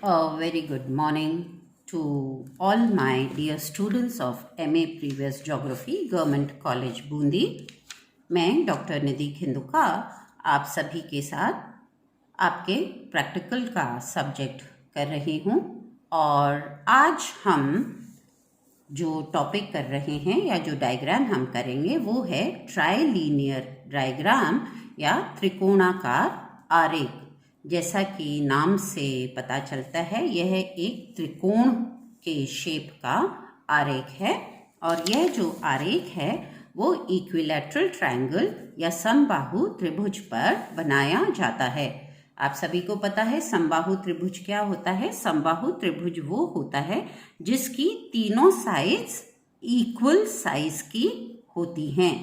A very good morning to all my dear students of MA Previous Geography, Government College Bundi. मैं doctor निधि खिंदुका आप सभी के साथ आपके प्रैक्टिकल का सब्जेक्ट कर रही हूँ और आज हम जो टॉपिक कर रहे हैं या जो डायग्राम हम करेंगे वो है ट्राइलिनियर डायग्राम या त्रिकोणाकार आरेख। जैसा कि नाम से पता चलता है यह एक त्रिकोण के शेप का आरेख है और यह जो आरेख है वो इक्विलैटरल ट्रायंगल या समबाहु त्रिभुज पर बनाया जाता है। आप सभी को पता है समबाहु त्रिभुज क्या होता है। समबाहु त्रिभुज वो होता है जिसकी तीनों साइड्स इक्वल साइज की होती हैं।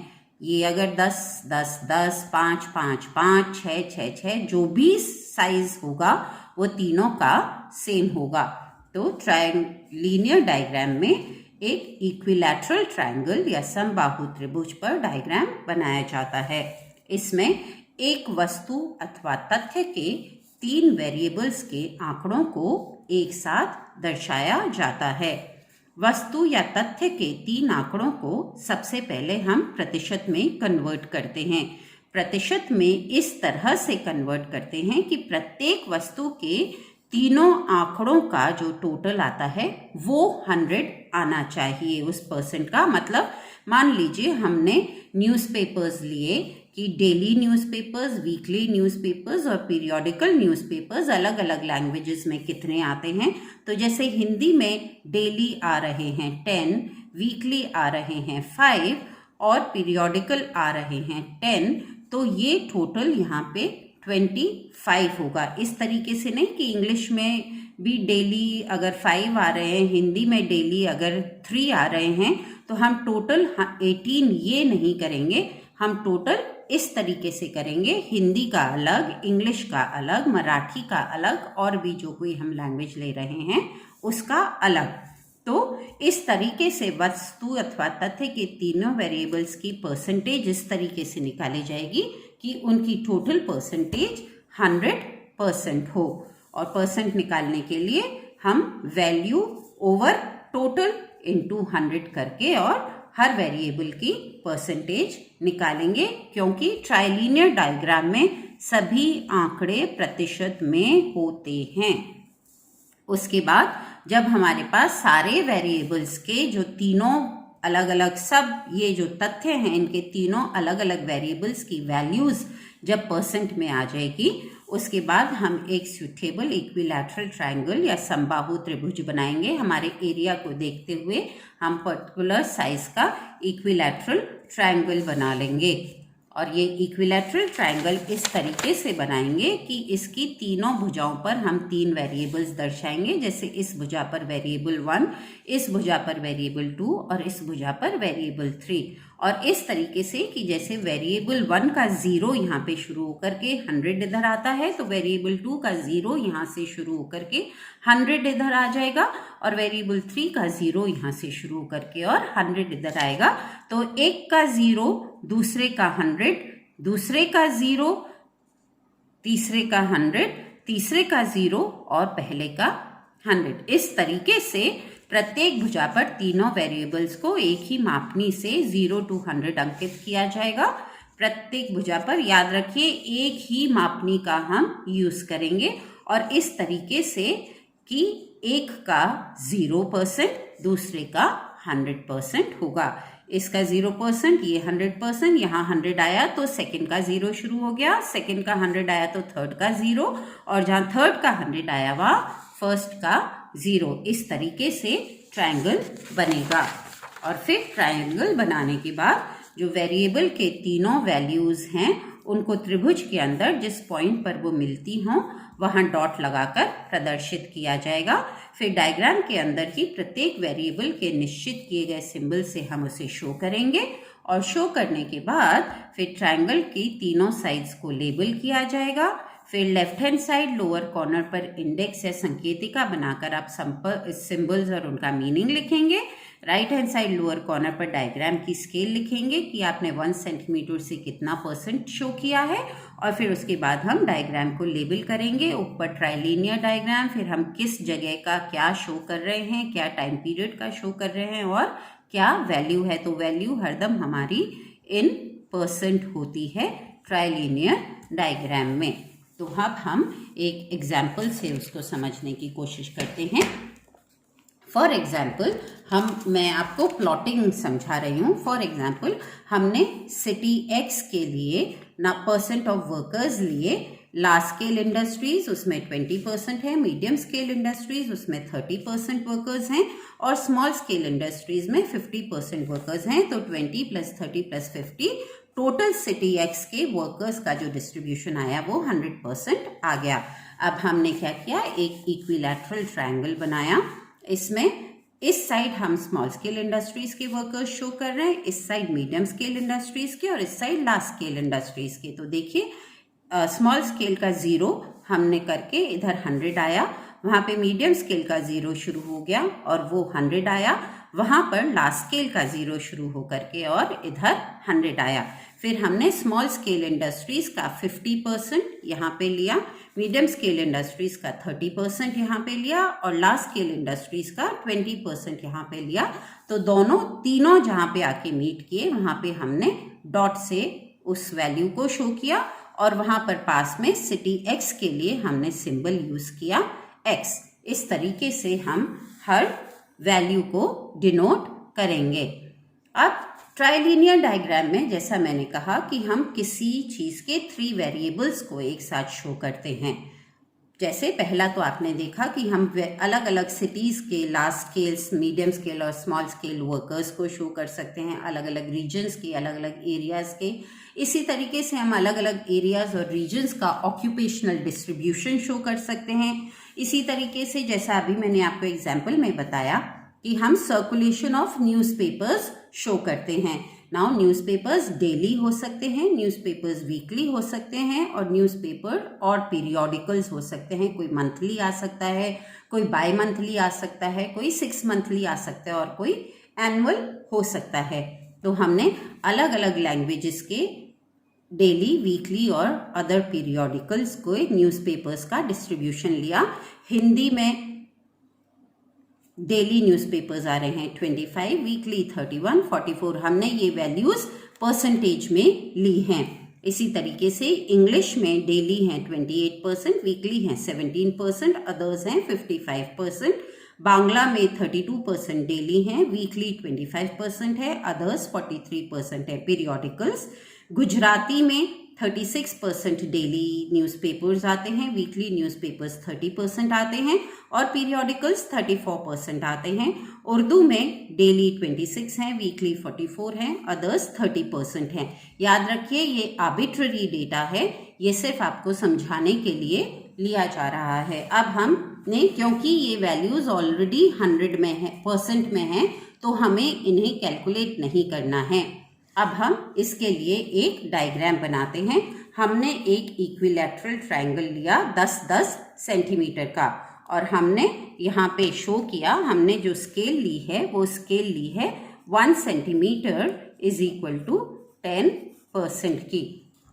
ये अगर 10, 10, 10, 5, 5, 5, 6, 6, 6 जो भी साइज होगा वो तीनों का सेम होगा। तो लीनियर डायग्राम में एक इक्विलैटरल ट्रायंगल या समबाहु त्रिभुज पर डायग्राम बनाया जाता है। इसमें एक वस्तु अथवा तथ्य के 3 वेरिएबल्स के आंकड़ों को एक साथ दर्शाया जाता है। वस्तु या तथ्य के 3 आंकड़ों को सबसे पहले हम प्रतिशत में कन्वर्ट करते हैं। प्रतिशत में इस तरह से कन्वर्ट करते हैं कि प्रत्येक वस्तु के तीनों आंकड़ों का जो टोटल आता है वो 100 आना चाहिए उस परसेंट का। मतलब मान लीजिए हमने न्यूज़पेपर्स लिए कि डेली न्यूज़पेपर्स, वीकली न्यूज़पेपर्स और पीरियोडिकल न्यूज़पेपर्स अलग अलग लैंग्वेजेस में कितने आते हैं। तो जैसे हिंदी में डेली आ रहे हैं 10, वीकली आ रहे हैं 5 और पीरियोडिकल आ रहे हैं 10, तो ये टोटल यहाँ पे 25 होगा। इस तरीके से नहीं कि इंग्लिश में भी डेली अगर 5 आ रहे हैं, हिंदी में डेली अगर 3 आ रहे हैं, तो हम टोटल 18 ये नहीं करेंगे। हम टोटल इस तरीके से करेंगे, हिंदी का अलग, इंग्लिश का अलग, मराठी का अलग और भी जो कोई हम लैंग्वेज ले रहे हैं उसका अलग। तो इस तरीके से वस्तु अथवा तथ्य के तीनों वेरिएबल्स की परसेंटेज इस तरीके से निकाली जाएगी कि उनकी टोटल परसेंटेज 100% हो। और परसेंट निकालने के लिए हम वैल्यू ओवर टोटल इनटू 100 करके और हर वेरिएबल की परसेंटेज निकालेंगे, क्योंकि ट्राइलिनियर डायग्राम में सभी आंकड़े प्रतिशत में होते हैं। उसके बाद जब हमारे पास सारे वेरिएबल्स के जो तीनों अलग अलग सब ये जो तथ्य हैं इनके तीनों अलग अलग वेरिएबल्स की वैल्यूज जब परसेंट में आ जाएगी, उसके बाद हम एक सूटेबल इक्विलैटरल ट्रायंगल या समबाहु त्रिभुज बनाएंगे। हमारे एरिया को देखते हुए हम पर्टिकुलर साइज का इक्विलैटरल ट्रायंगल बना लेंगे। और ये इक्विलैटरल ट्रायंगल इस तरीके से बनाएंगे कि इसकी तीनों भुजाओं पर हम 3 वेरिएबल्स दर्शाएंगे। जैसे इस भुजा पर वेरिएबल 1, इस भुजा पर वेरिएबल 2 और इस भुजा पर वेरिएबल 3। और इस तरीके से कि जैसे वेरिएबल 1 का 0 यहाँ पे शुरू होकर के 100 इधर आता है, तो वेरिएबल 2 का 0 यहाँ से शुरू होकर के 100 इधर आ जाएगा और वेरिएबल 3 का 0 यहाँ से शुरू करके और 100 इधर आएगा। तो एक का 0, दूसरे का 100, दूसरे का 0, तीसरे का 100, तीसरे का 0 और पहले का 100। इस तरीके से प्रत्येक भुजा पर तीनों वेरिएबल्स को एक ही मापनी से 0 to 100 अंकित किया जाएगा। प्रत्येक भुजा पर याद रखिए एक ही मापनी का हम यूज करेंगे और इस तरीके से कि एक का 0%, दूसरे का 100% होगा। इसका 0%, ये 100%, यहाँ 100 आया तो सेकंड का 0 शुरू हो गया, सेकंड का 100 आया तो थर्ड का 0 और जहाँ थर्ड का 100 आया वहाँ फर्स्ट का 0। इस तरीके से ट्रायंगल बनेगा। और फिर ट्रायंगल बनाने के बाद जो वेरिएबल के तीनों वैल्यूज हैं उनको त्रिभुज के अंदर जिस पॉइंट पर वो मिलती हों वहां डॉट लगाकर प्रदर्शित किया जाएगा। फिर डायग्राम के अंदर ही प्रत्येक वेरिएबल के निश्चित किए गए सिंबल से हम उसे शो करेंगे और शो करने के बाद फिर ट्रायंगल की तीनों साइड्स को लेबल किया जाएगा। फिर left hand side lower corner पर इंडेक्स या संकेतिका बनाकर आप सिंबल्स और उनका मीनिंग लिखेंगे। Right hand side lower corner पर डायग्राम की स्केल लिखेंगे कि आपने 1 सेंटीमीटर से कितना % शो किया है, और फिर उसके बाद हम डायग्राम को लेबल करेंगे। ऊपर ट्राइलिनियर डायग्राम, फिर हम किस जगह का क्या शो कर रहे हैं, क्या टाइम पीरियड का शो कर रहे हैं और क्या वैल्यू है। तो वैल्यू हरदम हमारी इन % होती है ट्राइलिनियर डायग्राम में। तो अब हम एक एग्जाम्पल से उसको समझने की कोशिश करते हैं। फॉर एग्जाम्पल मैं आपको प्लॉटिंग समझा रही हूँ। फॉर एग्जाम्पल हमने सिटी X के लिए ना % ऑफ वर्कर्स लिए। लार्ज स्केल इंडस्ट्रीज उसमें 20% है, मीडियम स्केल इंडस्ट्रीज उसमें 30% वर्कर्स हैं और स्मॉल स्केल इंडस्ट्रीज में 50% वर्कर्स हैं। तो 20 + 30 + 50 टोटल सिटी X के वर्कर्स का जो डिस्ट्रीब्यूशन आया वो 100% आ गया। अब हमने क्या किया, एक इक्विलैटरल ट्रायंगल बनाया। इसमें इस साइड हम स्मॉल स्केल इंडस्ट्रीज के वर्कर्स शो कर रहे हैं, इस साइड मीडियम स्केल इंडस्ट्रीज के और इस साइड लार्ज स्केल इंडस्ट्रीज के। तो देखिए स्मॉल स्केल का 0 हमने करके इधर 100 आया, वहाँ पे मीडियम स्केल का 0 शुरू हो गया और वो 100 आया, वहाँ पर लार्ज स्केल का 0 शुरू हो करके और इधर 100 आया। फिर हमने स्मॉल स्केल इंडस्ट्रीज का 50% यहाँ पे लिया, मीडियम स्केल इंडस्ट्रीज का 30% यहाँ पे लिया और लार्ज स्केल इंडस्ट्रीज का 20% यहाँ पे लिया। तो तीनों जहाँ पे आके मीट किए वहाँ पे हमने डॉट से उस वैल्यू को शो किया और वहाँ पर पास में सिटी X के लिए हमने सिंबल यूज किया X। इस तरीके से हम हर वैल्यू को डिनोट करेंगे। अब ट्राइलिनियर डायग्राम में जैसा मैंने कहा कि हम किसी चीज के 3 वेरिएबल्स को एक साथ शो करते हैं। जैसे पहला तो आपने देखा कि हम अलग अलग सिटीज के लार्ज स्केल्स, मीडियम स्केल और स्मॉल स्केल वर्कर्स को शो कर सकते हैं, अलग अलग रीजन्स के, अलग अलग एरियाज के। इसी तरीके से हम अलग अलग एरियाज और रीजन्स का ऑक्यूपेशनल डिस्ट्रीब्यूशन शो कर सकते हैं। इसी तरीके से जैसा अभी मैंने आपको एग्जाम्पल में बताया कि हम सर्कुलेशन ऑफ न्यूज़पेपर्स शो करते हैं। नाउ न्यूज़पेपर्स डेली हो सकते हैं, न्यूज़पेपर्स वीकली हो सकते हैं और न्यूज़पेपर और पीरियोडिकल्स हो सकते हैं। कोई मंथली आ सकता है, कोई बाई मंथली आ सकता है, कोई 6 मंथली आ सकता है और कोई एनुअल हो सकता है। तो हमने अलग अलग लैंग्वेजेस के डेली, वीकली और अदर पीरियोडिकल्स को न्यूज़पेपर्स का डिस्ट्रीब्यूशन लिया। हिंदी में डेली न्यूज़पेपर्स आ रहे हैं 25, वीकली 31, 44। हमने ये वैल्यूज % में ली हैं। इसी तरीके से इंग्लिश में डेली हैं 28%, वीकली हैं 17%, अदर्स हैं 55%। बांग्ला में 32% डेली हैं, वीकली 25% है, अदर्स 43% है पीरियोडिकल्स। गुजराती में 36% डेली न्यूज़पेपर्स आते हैं, वीकली न्यूज़पेपर्स 30% आते हैं और पीरियोडिकल्स 34% आते हैं। उर्दू में डेली 26 हैं, वीकली 44 हैं, अदर्स 30% हैं। याद रखिए ये आर्बिट्ररी डेटा है, ये सिर्फ आपको समझाने के लिए लिया जा रहा है। अब हमने क्योंकि ये वैल्यूज ऑलरेडी 100 में है, % में है, तो हमें इन्हें कैलकुलेट नहीं करना है। अब हम इसके लिए एक डायग्राम बनाते हैं। हमने एक इक्विलैटरल ट्रायंगल लिया 10-10 सेंटीमीटर का और हमने यहाँ पे शो किया, हमने जो स्केल ली है वो स्केल ली है 1 सेंटीमीटर = 10% की।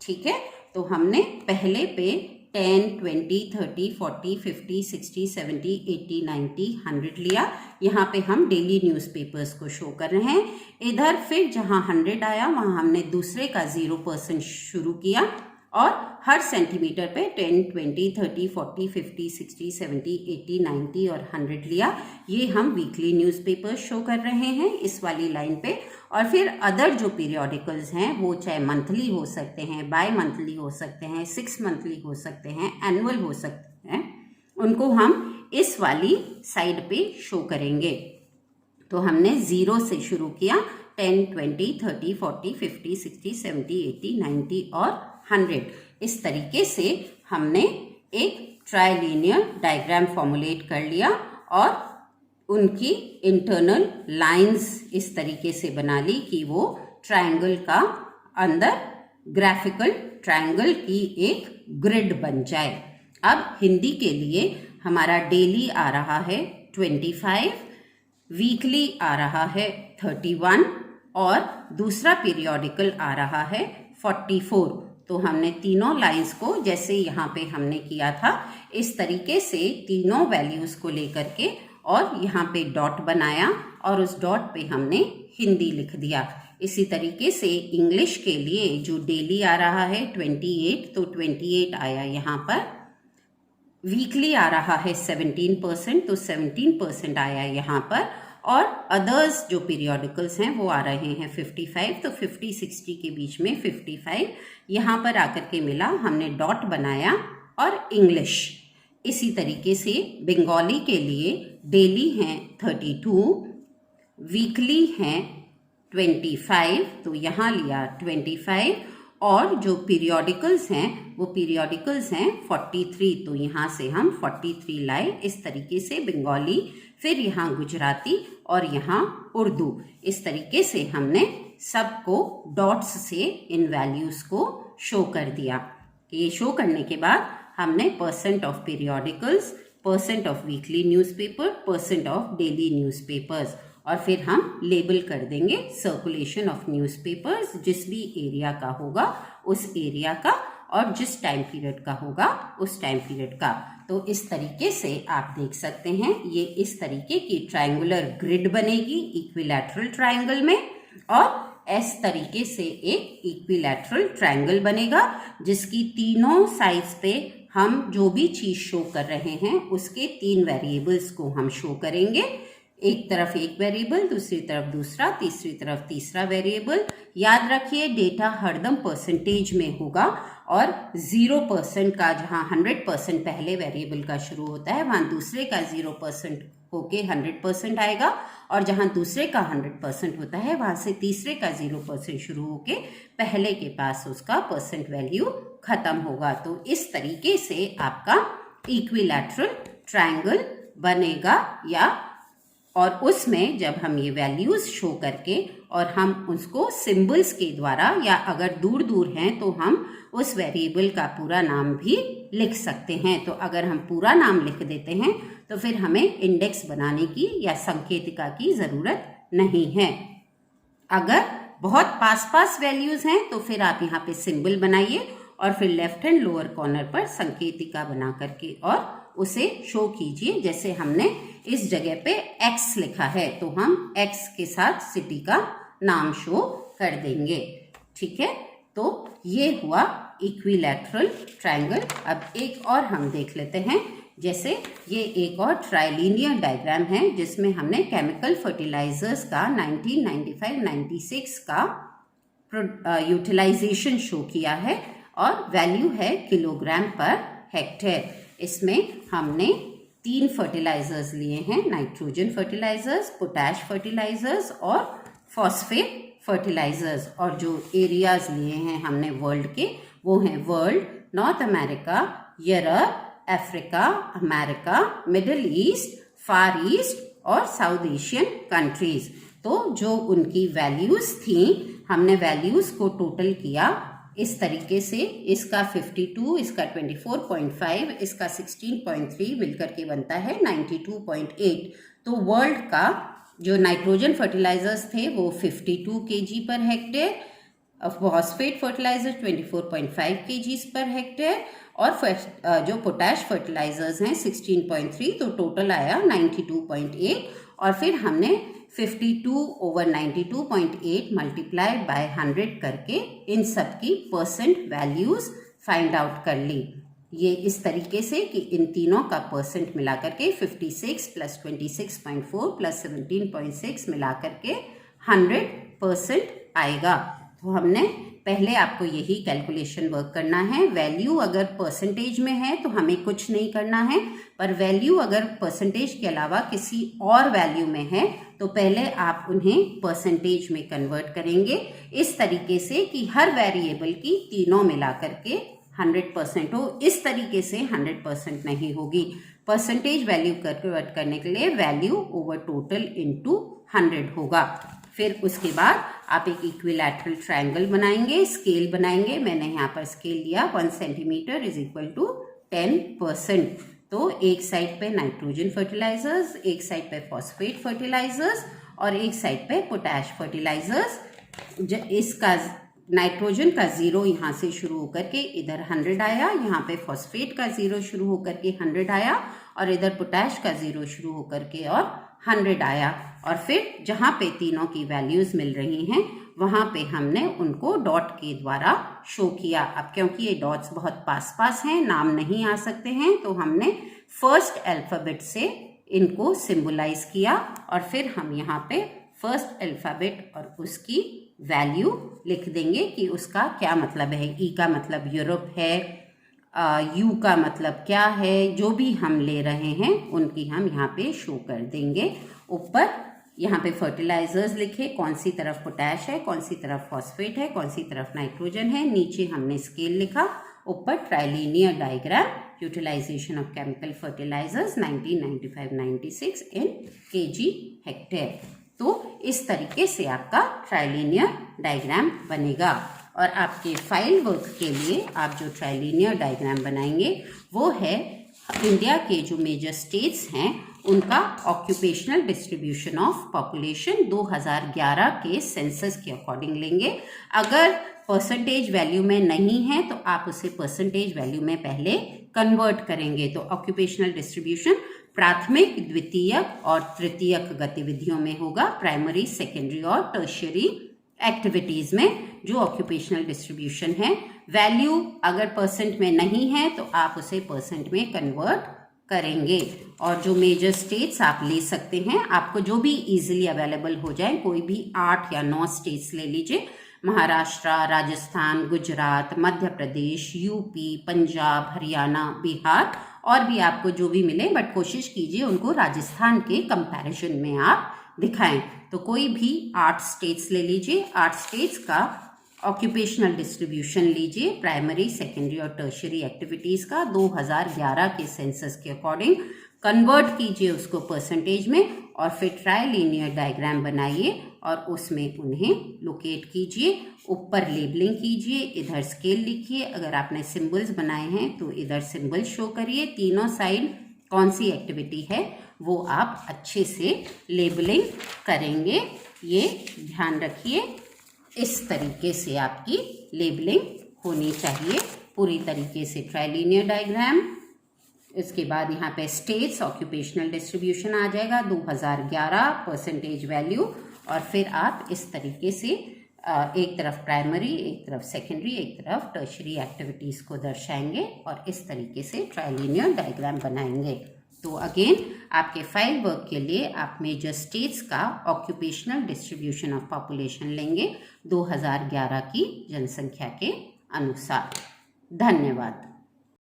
ठीक है, तो हमने पहले पे 10, 20, 30, 40, 50, 60, 70, 80, 90, 100 लिया। यहाँ पे हम डेली न्यूज़पेपर्स को शो कर रहे हैं। इधर फिर जहाँ 100 आया वहाँ हमने दूसरे का 0% शुरू किया और हर सेंटीमीटर पे 10, 20, 30, 40, 50, 60, 70, 80, 90 और 100 लिया। ये हम वीकली न्यूज़पेपर शो कर रहे हैं इस वाली लाइन पे। और फिर अदर जो पीरियोडिकल्स हैं वो चाहे मंथली हो सकते हैं, बाय मंथली हो सकते हैं, 6 मंथली हो सकते हैं, एनुअल हो सकते हैं, उनको हम इस वाली साइड पे शो करेंगे। तो हमने 0 से शुरू किया, 10, 20, 30, 40, 50, 60, 70, 80, 90 और 100। इस तरीके से हमने एक ट्राइलिनियर डायग्राम फॉर्मुलेट कर लिया और उनकी इंटरनल लाइंस इस तरीके से बना ली कि वो ट्रायंगल का अंदर ग्राफिकल ट्रायंगल की एक ग्रिड बन जाए। अब हिंदी के लिए हमारा डेली आ रहा है 25, वीकली आ रहा है 31 और दूसरा पीरियोडिकल आ रहा है 44। तो हमने तीनों लाइंस को जैसे यहाँ पे हमने किया था इस तरीके से तीनों वैल्यूज को लेकर के और यहाँ पे डॉट बनाया और उस डॉट पे हमने हिंदी लिख दिया। इसी तरीके से इंग्लिश के लिए जो डेली आ रहा है 28, तो 28 आया यहाँ पर। वीकली आ रहा है 17%, तो 17% आया यहाँ पर। और अदर्स जो पीरियोडिकल्स हैं वो आ रहे हैं 55, तो 50-60 के बीच में 55 यहाँ पर आकर के मिला, हमने डॉट बनाया। और इंग्लिश इसी तरीके से बंगाली के लिए डेली हैं 32, वीकली हैं 25, तो यहाँ लिया 25 और जो पीरियोडिकल्स हैं वो पीरियोडिकल्स हैं 43, तो यहाँ से हम 43 लाए। इस तरीके से बंगाली, फिर यहाँ गुजराती और यहाँ उर्दू, इस तरीके से हमने सबको डॉट्स से इन वैल्यूज को शो कर दिया। ये शो करने के बाद हमने percent of periodicals, percent of weekly newspaper, percent of daily newspapers, और फिर हम लेबल कर देंगे सर्कुलेशन ऑफ न्यूज़पेपर्स, जिस भी एरिया का होगा उस एरिया का और जिस टाइम पीरियड का होगा उस टाइम पीरियड का। तो इस तरीके से आप देख सकते हैं ये इस तरीके की ट्रायंगुलर ग्रिड बनेगी इक्विलैटरल ट्रायंगल में, और इस तरीके से एक इक्विलैटरल ट्रायंगल बनेगा जिसकी तीनों साइड्स पे हम जो भी चीज शो कर रहे हैं उसके 3 वेरिएबल्स को हम शो करेंगे। एक तरफ एक वेरिएबल, दूसरी तरफ दूसरा, तीसरी तरफ तीसरा वेरिएबल। याद रखिए डेटा हरदम परसेंटेज में होगा और 0% का जहां 100% पहले वेरिएबल का शुरू होता है वहां दूसरे का 0% होके 100% आएगा, और जहां दूसरे का 100% होता है वहां से तीसरे का 0% शुरू होके पहले के पास उसका परसेंट वैल्यू खत्म होगा। तो इस तरीके से आपका इक्विलैटरल ट्रायंगल बनेगा। और उसमें जब हम ये वैल्यूज शो करके और हम उसको सिंबल्स के द्वारा, या अगर दूर दूर हैं तो हम उस वेरिएबल का पूरा नाम भी लिख सकते हैं। तो अगर हम पूरा नाम लिख देते हैं तो फिर हमें इंडेक्स बनाने की या संकेतिका की ज़रूरत नहीं है। अगर बहुत पास पास वैल्यूज हैं तो फिर आप यहाँ पे सिंबल बनाइए और फिर लेफ्ट हैंड लोअर कॉर्नर पर संकेतिका बना करके और उसे शो कीजिए। जैसे हमने इस जगह पे x लिखा है तो हम x के साथ सिटी का नाम शो कर देंगे। ठीक है, तो ये हुआ इक्विलैटरल ट्रायंगल। अब एक और हम देख लेते हैं। जैसे ये एक और ट्राइलिनियर डायग्राम है जिसमें हमने केमिकल फर्टिलाइजर्स का 1995-96 का यूटिलाइजेशन शो किया है और वैल्यू है किलोग्राम पर हेक्टेयर। इसमें हमने 3 फर्टिलाइजर्स लिए हैं, नाइट्रोजन फर्टिलाइजर्स, पोटैश फर्टिलाइजर्स और फॉस्फेट फर्टिलाइजर्स। और जो एरियाज लिए हैं हमने वर्ल्ड के वो हैं world, North America, Europe, Africa, America, Middle East, Far East और साउथ एशियन कंट्रीज। तो जो उनकी वैल्यूज थी हमने वैल्यूज को टोटल किया इस तरीके से, इसका 52, इसका 24.5, इसका 16.3 मिलकर के बनता है 92.8। तो वर्ल्ड का जो नाइट्रोजन फर्टिलाइजर्स थे वो 52 kg per hectare, phosphate fertiliser 24.5 kg per hectare और जो पोटैश फर्टिलाइजर्स हैं 16.3, तो टोटल आया 92.8। और फिर हमने 52/92.8 मल्टीप्लाइड बाय 100 करके इन सब की परसेंट वैल्यूज फाइंड आउट कर ली। ये इस तरीके से कि इन तीनों का परसेंट मिला करके 56 + 26.4 + 17.6 मिला करके 100% आएगा। तो हमने पहले आपको यही कैलकुलेशन वर्क करना है। वैल्यू अगर परसेंटेज में है तो हमें कुछ नहीं करना है, पर वैल्यू अगर परसेंटेज के अलावा किसी और वैल्यू में है तो पहले आप उन्हें परसेंटेज में कन्वर्ट करेंगे इस तरीके से कि हर वेरिएबल की तीनों मिला करके 100% हो। इस तरीके से 100% नहीं होगी। परसेंटेज वैल्यू कन्वर्ट करने के लिए वैल्यू ओवर टोटल इंटू 100 होगा। फिर उसके बाद आप एक इक्विलैटरल ट्रायंगल बनाएंगे, स्केल बनाएंगे। मैंने यहाँ पर स्केल लिया 1 सेंटीमीटर इज इक्वल टू 10%। तो एक साइड पे नाइट्रोजन फर्टिलाइजर्स, एक साइड पे फॉस्फेट फर्टिलाइजर्स और एक साइड पे पोटैश फर्टिलाइजर्स। इसका नाइट्रोजन का 0 यहाँ से शुरू होकर के इधर 100 आया, यहाँ पे फॉस्फेट का 0 शुरू होकर के 100 आया और इधर पोटैश का 0 शुरू होकर के और 100 आया। और फिर जहाँ पे तीनों की वैल्यूज मिल रही हैं वहाँ पे हमने उनको डॉट के द्वारा शो किया। अब क्योंकि ये डॉट्स बहुत पास पास हैं, नाम नहीं आ सकते हैं, तो हमने फर्स्ट अल्फाबेट से इनको सिंबलाइज किया और फिर हम यहाँ पे फर्स्ट अल्फाबेट और उसकी वैल्यू लिख देंगे कि उसका क्या मतलब है। ई का मतलब यूरोप है, यू का मतलब क्या है, जो भी हम ले रहे हैं उनकी हम यहाँ पे शो कर देंगे। ऊपर यहाँ पे फर्टिलाइजर्स लिखे, कौन सी तरफ पोटैश है, कौन सी तरफ फॉस्फेट है, कौन सी तरफ नाइट्रोजन है। नीचे हमने स्केल लिखा, ऊपर trilinear diagram, utilisation of chemical fertilisers 1995-96 in kg hectare. तो इस तरीके से आपका ट्राइलिनियर डायग्राम बनेगा। और आपके फाइल वर्क के लिए आप जो ट्राइलिनियर डायग्राम बनाएंगे वो है इंडिया के जो मेजर स्टेट्स हैं उनका ऑक्यूपेशनल डिस्ट्रीब्यूशन ऑफ पॉपुलेशन 2011 के सेंसस के अकॉर्डिंग लेंगे। अगर परसेंटेज वैल्यू में नहीं है तो आप उसे परसेंटेज वैल्यू में पहले कन्वर्ट करेंगे। तो ऑक्यूपेशनल डिस्ट्रीब्यूशन प्राथमिक, द्वितीयक और तृतीयक गतिविधियों में होगा, प्राइमरी, सेकेंडरी और टर्शियरी एक्टिविटीज में जो ऑक्यूपेशनल डिस्ट्रीब्यूशन है। वैल्यू अगर परसेंट में नहीं है तो आप उसे परसेंट में कन्वर्ट करेंगे। और जो मेजर स्टेट्स आप ले सकते हैं, आपको जो भी इजीली अवेलेबल हो जाए, कोई भी 8 या 9 स्टेट्स ले लीजिए, महाराष्ट्र, राजस्थान, गुजरात, मध्य प्रदेश, यूपी, पंजाब, हरियाणा, बिहार और भी आपको जो भी मिले, बट कोशिश कीजिए उनको राजस्थान के कंपैरिजन में आप दिखाएं। तो कोई भी 8 स्टेट्स ले लीजिए, 8 स्टेट्स का ऑक्यूपेशनल डिस्ट्रीब्यूशन लीजिए, प्राइमरी, सेकेंडरी और टर्शियरी एक्टिविटीज का 2011 के सेंसस के अकॉर्डिंग कन्वर्ट कीजिए उसको परसेंटेज में और फिर ट्राइलिनियर डायग्राम बनाइए और उसमें उन्हें लोकेट कीजिए। ऊपर लेबलिंग कीजिए, इधर स्केल लिखिए, अगर आपने सिंबल्स बनाए हैं तो इधर सिंबल शो करिए। तीनों साइड कौन सी एक्टिविटी है वो आप अच्छे से लेबलिंग करेंगे, ये ध्यान रखिए। इस तरीके से आपकी लेबलिंग होनी चाहिए पूरी तरीके से। ट्राइलिनियर डायग्राम, इसके बाद यहाँ पे स्टेट्स ऑक्यूपेशनल डिस्ट्रीब्यूशन आ जाएगा 2011 परसेंटेज वैल्यू और फिर आप इस तरीके से एक तरफ प्राइमरी, एक तरफ सेकेंडरी, एक तरफ टर्शियरी एक्टिविटीज़ को दर्शाएंगे और इस तरीके से ट्राइलिनियर डायग्राम बनाएंगे। तो अगेन आपके फाइल वर्क के लिए आप मेजर स्टेट्स का ऑक्यूपेशनल डिस्ट्रीब्यूशन ऑफ पॉपुलेशन लेंगे 2011 की जनसंख्या के अनुसार। धन्यवाद।